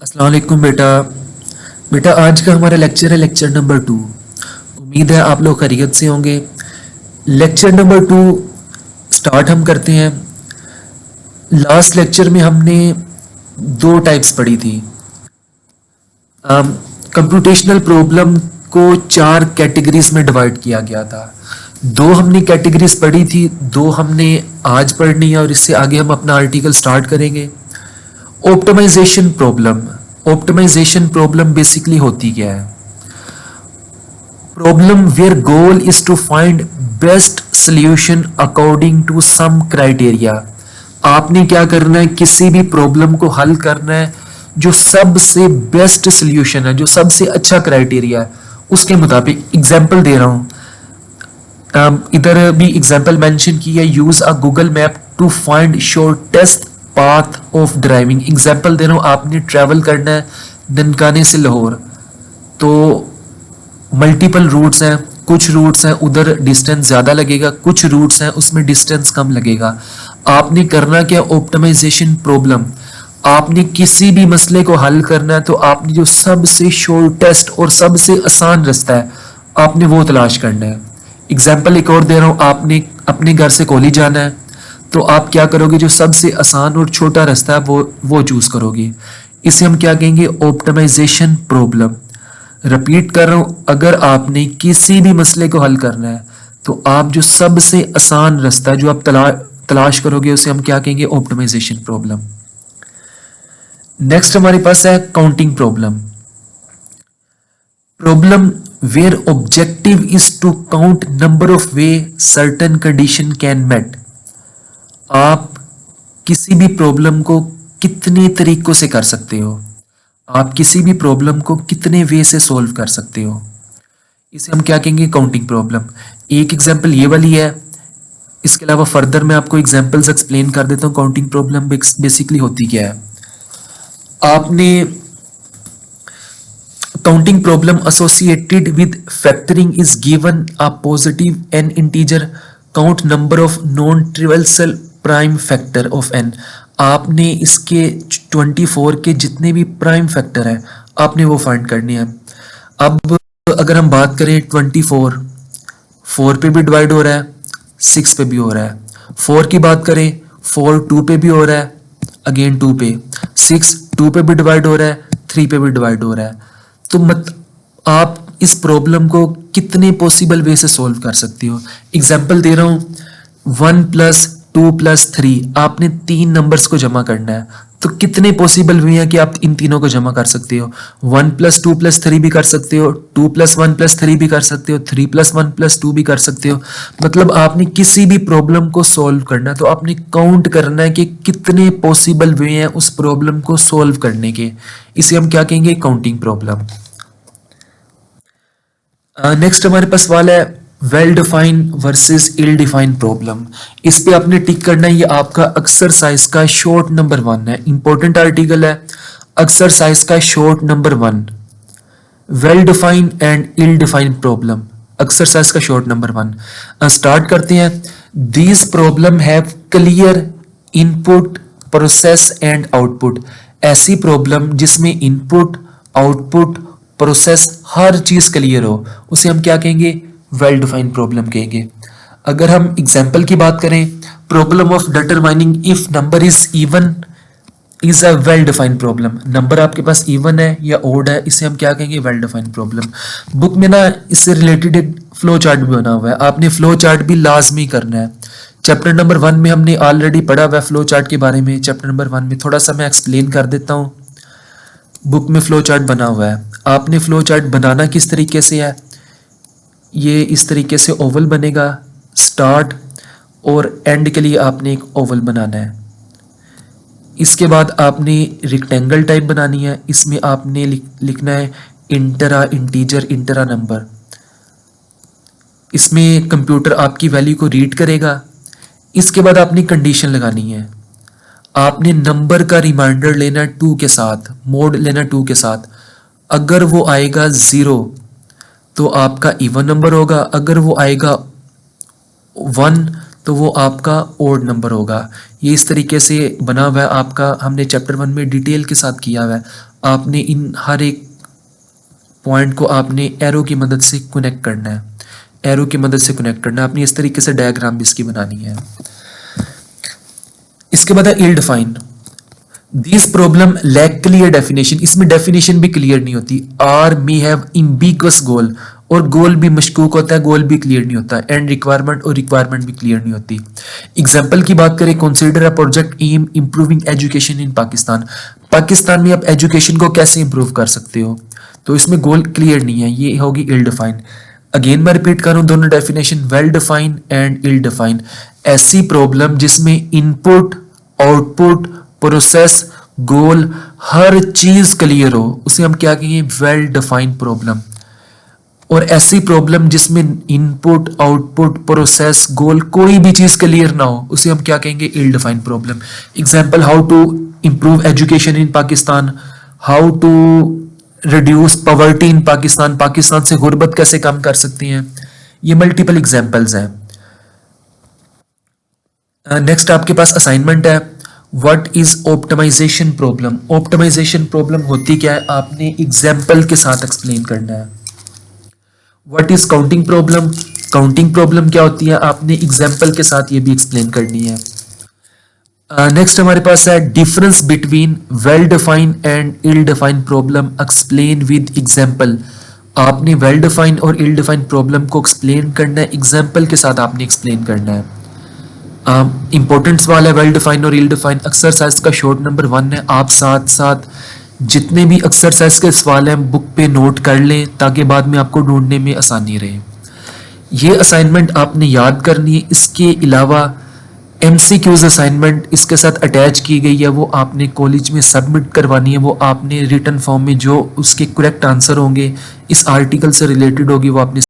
अस्सलाम वालेकुम बेटा। बेटा आज का हमारा लेक्चर है लेक्चर नंबर 2। उम्मीद है आप लोग खैरियत से होंगे। लेक्चर नंबर 2 स्टार्ट हम करते हैं। लास्ट लेक्चर में हमने दो टाइप्स पढ़ी थी। कंप्यूटेशनल प्रॉब्लम को चार कैटेगरीज में डिवाइड किया गया था। दो हमने कैटेगरीज पढ़ी थी, दो हमने आज पढ़नी है और इससे आगे हम अपना आर्टिकल स्टार्ट करेंगे। Optimisation problem. Optimisation problem basically होती क्या है? Problem where goal is to find best solution according to some criteria. आपने क्या करना है, किसी भी प्रॉब्लम को हल करना है जो सबसे बेस्ट सॉल्यूशन है, जो सबसे अच्छा क्राइटेरिया है उसके मुताबिक। एग्जांपल दे रहा हूं, इधर भी एग्जांपल मेंशन की है। Use a Google map to find shortest path of driving. Example दे रहा हूँ, आपने ट्रैवल करना है ननकाने से लाहौर, तो मल्टीपल रूट्स हैं। कुछ रूट्स हैं उधर डिस्टेंस ज़्यादा लगेगा, कुछ रूट्स हैं उसमें डिस्टेंस कम लगेगा। आपने करना क्या? Optimisation problem. आपने किसी भी मसले को हल करना है तो आपने जो सबसे शॉर्टेस्ट और सबसे आसान रास्ता है आपने वो तलाश करना है। एग्जाम्पल एक और दे रहा हूँ, आपने अपने घर से कॉलेज जाना है तो आप क्या करोगे? जो सबसे आसान और छोटा रास्ता है वो चूज करोगे। इसे हम क्या कहेंगे? Optimisation problem. रिपीट कर रहा हूं, अगर आपने किसी भी मसले को हल करना है तो आप जो सबसे आसान रास्ता है जो आप तलाश करोगे उसे हम क्या कहेंगे? Optimisation problem. नेक्स्ट हमारे पास है counting problem. Problem where objective is to count number of way certain condition can met. आप किसी भी प्रॉब्लम को कितने तरीकों से कर सकते हो, आप किसी भी प्रॉब्लम को कितने वे से सॉल्व कर सकते हो, इसे हम क्या कहेंगे? Counting problem. एक एग्जांपल ये वाली है, इसके अलावा फर्दर मैं आपको एग्जांपल्स एक्सप्लेन कर देता हूँ। काउंटिंग प्रॉब्लम बेसिकली होती क्या है? आपने counting problem associated with factoring is given a positive n integer count number of non trivial prime factor of n. आपने इसके 24 के जितने भी प्राइम फैक्टर हैं आपने वो फाइंड करने हैं। अब अगर हम बात करें 24, 4 पे भी डिवाइड हो रहा है, 6 पे भी हो रहा है। 4 की बात करें, 4 2 पे भी हो रहा है, अगेन 2 पे। 6 2 पे भी डिवाइड हो रहा है, 3 पे भी डिवाइड हो रहा है। तो आप इस प्रॉब्लम को कितने पॉसिबल वे से सॉल्व कर सकते हो? एग्जाम्पल दे रहा हूं, 1 प्लस 2 प्लस 3, आपने तीन नंबर्स को जमा करना है तो कितने पॉसिबल वे हैं कि आप इन तीनों को जमा कर सकते हो? 1 प्लस 2 प्लस 3 भी कर सकते हो, 2 प्लस 1 प्लस 3 भी कर सकते हो, 3 प्लस 1 प्लस 2 भी कर सकते हो। मतलब आपने किसी भी प्रॉब्लम को सॉल्व करना है तो आपने काउंट करना है कि कितने पॉसिबल वे हैं उस प्रॉब्लम को सॉल्व करने के। इसे हम क्या कहेंगे? Counting problem. नेक्स्ट हमारे पास सवाल है वेल डिफाइन वर्सेस इल डिफाइन प्रॉब्लम। इस पे आपने टिक करना है, ये आपका एक्सरसाइज का शॉर्ट नंबर 1 है, इंपॉर्टेंट आर्टिकल है। एक्सरसाइज का short number 1, well define and ill define problem, exercise का शॉर्ट नंबर 1। स्टार्ट करते हैं। These problem have clear input process and output. ऐसी प्रॉब्लम जिसमें इनपुट आउटपुट प्रोसेस हर चीज क्लियर हो उसे हम क्या कहेंगे? वेल डिफाइंड प्रॉब्लम कहेंगे। अगर हम एग्जांपल की बात करें, problem of determining if number is even is a well defined problem. Number आपके पास इवन है या ओड है, इसे हम क्या कहेंगे? Well defined problem. बुक में ना इससे रिलेटेड एक फ्लो चार्ट भी बना हुआ है, आपने फ्लो चार्ट भी लाजमी करना है। चैप्टर नंबर 1 में हमने ऑलरेडी पढ़ा हुआ है फ्लो चार्ट के बारे में। चैप्टर नंबर 1 में थोड़ा सा मैं एक्सप्लेन कर देता हूँ। बुक में फ्लो चार्ट बना हुआ है। आपने फ्लो चार्ट बनाना किस तरीके से है? ये इस तरीके से ओवल बनेगा, स्टार्ट और एंड के लिए आपने एक ओवल बनाना है। इसके बाद आपने रेक्टेंगल टाइप बनानी है, इसमें आपने लिखना है इंटरा इंटीजर इंटरा नंबर। इसमें कंप्यूटर आपकी वैल्यू को रीड करेगा। इसके बाद आपने कंडीशन लगानी है, आपने नंबर का रिमाइंडर लेना 2 के साथ, मोड लेना 2 के साथ। अगर वो आएगा 0 तो आपका इवन नंबर होगा, अगर वो आएगा 1 तो वो आपका ओड नंबर होगा। ये इस तरीके से बना हुआ है आपका, हमने चैप्टर 1 में डिटेल के साथ किया हुआ है। आपने इन हर एक पॉइंट को आपने एरो की मदद से कनेक्ट करना है, एरो की मदद से कनेक्ट करना है। आपने इस तरीके से डायग्राम भी इसकी बनानी है। इसके बाद है ill define. This problem lack clear definition, इसमें डेफिनेशन भी क्लियर नहीं होती। आर मे हैव इम्बिगस गोल, और गोल भी मशकूक होता है, गोल भी क्लियर नहीं होता। एंड रिक्वायरमेंट, और रिक्वायरमेंट भी क्लियर नहीं होती। एग्जाम्पल की बात करें, consider a project aim improving education in Pakistan. Pakistan में आप एजुकेशन को कैसे इंप्रूव कर सकते हो, तो इसमें गोल क्लियर नहीं है, ये होगी इल डिफाइन। अगेन मैं रिपीट करूं दोनों definition, well define and ill define. ऐसी प्रॉब्लम जिसमें इनपुट, आउटपुट, प्रोसेस, गोल, हर चीज क्लियर हो, उसे हम क्या कहेंगे, वेल डिफाइंड प्रॉब्लम। और ऐसी प्रॉब्लम जिसमें इनपुट, आउटपुट, प्रोसेस, गोल, कोई भी चीज क्लियर ना हो, उसे हम क्या कहेंगे, ill defined problem. Example, how to improve education in Pakistan, how to reduce poverty in Pakistan, Pakistan से गुर्बत कैसे कम कर सकते हैं। ये मल्टीपल एग्जाम्पल्स हैं। नेक्स्ट आपके पास असाइनमेंट है, what is optimisation problem. Optimisation problem होती क्या है, आपने एग्जाम्पल के साथ एक्सप्लेन करना है। What is counting problem, counting problem क्या होती है, आपने एग्जाम्पल के साथ ये भी एक्सप्लेन करनी है। नेक्स्ट हमारे पास है difference between well define and ill define problem, explain with example. आपने वेल डिफाइन और इल डिफाइन प्रॉब्लम को एक्सप्लेन करना है, एग्जाम्पल के साथ आपने एक्सप्लेन करना है। इंपॉर्टेंट सवाल है वेल डिफाइन और इल डिफाइन। एक्सरसाइज का शॉर्ट नंबर 1 है। आप साथ साथ जितने भी एक्सरसाइज के सवाल हैं बुक पे नोट कर लें, ताकि बाद में आपको ढूंढने में आसानी रहे। ये असाइनमेंट आपने याद करनी है। इसके अलावा एमसीक्यूज असाइनमेंट इसके साथ अटैच की गई है, वो आपने कॉलेज में सबमिट करवानी है। वो आपने रिटन फॉर्म में जो उसके करेक्ट आंसर होंगे, इस आर्टिकल से रिलेटेड होगी, वो आपने